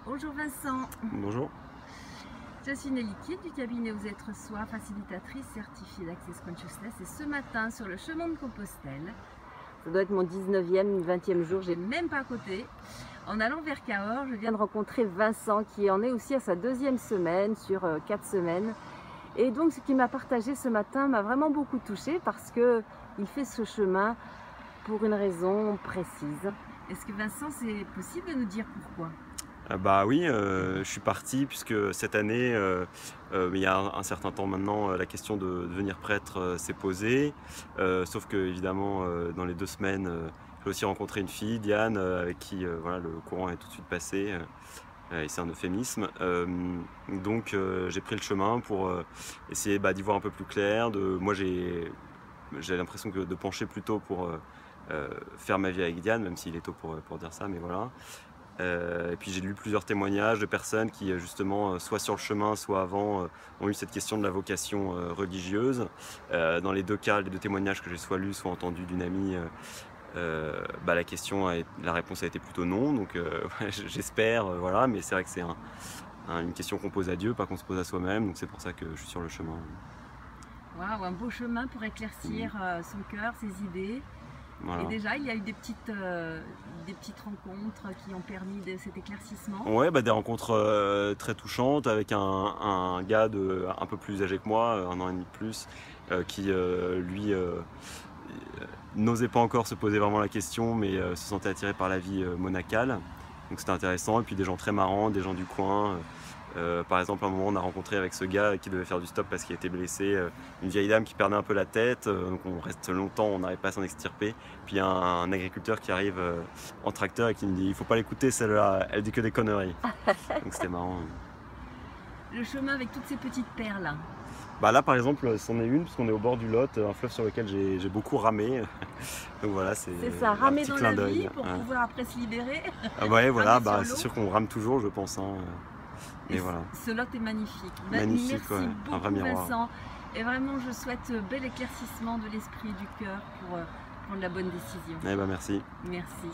Bonjour Vincent, Bonjour. je suis Nelly Kidd du cabinet Vous êtes soi, facilitatrice certifiée d'Access Consciousness et ce matin sur le chemin de Compostelle, ça doit être mon 19e, 20e jour, j'ai même pas à côté, en allant vers Cahors, je viens de rencontrer Vincent qui en est aussi à sa 2e semaine sur 4 semaines. Et donc ce qu'il m'a partagé ce matin m'a vraiment beaucoup touchée parce qu'il fait ce chemin pour une raison précise. Est-ce que Vincent, c'est possible de nous dire pourquoi ? Bah oui, je suis parti puisque cette année, il y a un certain temps maintenant, la question de devenir prêtre s'est posée. Sauf que évidemment, dans les 2 semaines, j'ai aussi rencontré une fille, Diane, avec qui voilà, le courant est tout de suite passé. Et c'est un euphémisme. Donc j'ai pris le chemin pour essayer d'y voir un peu plus clair. Moi j'ai l'impression de pencher plutôt pour faire ma vie avec Diane, même s'il est tôt pour dire ça, mais voilà. Et puis j'ai lu plusieurs témoignages de personnes qui justement, soit sur le chemin, soit avant, ont eu cette question de la vocation religieuse. Dans les 2 cas, les 2 témoignages que j'ai soit lus, soit entendus d'une amie, la réponse a été plutôt non. Donc j'espère, voilà, mais c'est vrai que c'est une question qu'on pose à Dieu, pas qu'on se pose à soi-même. Donc c'est pour ça que je suis sur le chemin. Waouh, un beau chemin pour éclaircir son cœur, ses idées. Voilà. Et déjà, il y a eu des petites rencontres qui ont permis cet éclaircissement. Ouais, des rencontres très touchantes avec un gars un peu plus âgé que moi, 1 an et demi de plus, qui lui n'osait pas encore se poser vraiment la question, mais se sentait attiré par la vie monacale. Donc c'était intéressant. Et puis des gens très marrants, des gens du coin. Par exemple, à un moment, on a rencontré avec ce gars qui devait faire du stop parce qu'il était blessé, une vieille dame qui perdait un peu la tête, donc on reste longtemps, on n'arrive pas à s'en extirper. Puis il y a un agriculteur qui arrive en tracteur et qui me dit « il faut pas l'écouter, celle-là, elle dit que des conneries ». Donc c'était marrant. Le chemin avec toutes ces petites perles. Là par exemple, c'en est une, puisqu'on est au bord du Lot, un fleuve sur lequel j'ai beaucoup ramé. Donc voilà, c'est ça, un ramer petit dans clin la d'œil. vie pour pouvoir après se libérer. Ah ouais, voilà, Ramer sur c'est l'eau. sûr qu'on rame toujours, je pense. Mais voilà. Ce lot est magnifique. Magnifique, Merci ouais. Un vrai beaucoup miroir. Vincent. Et vraiment, je souhaite bel éclaircissement de l'esprit et du cœur pour prendre la bonne décision. Merci. Merci.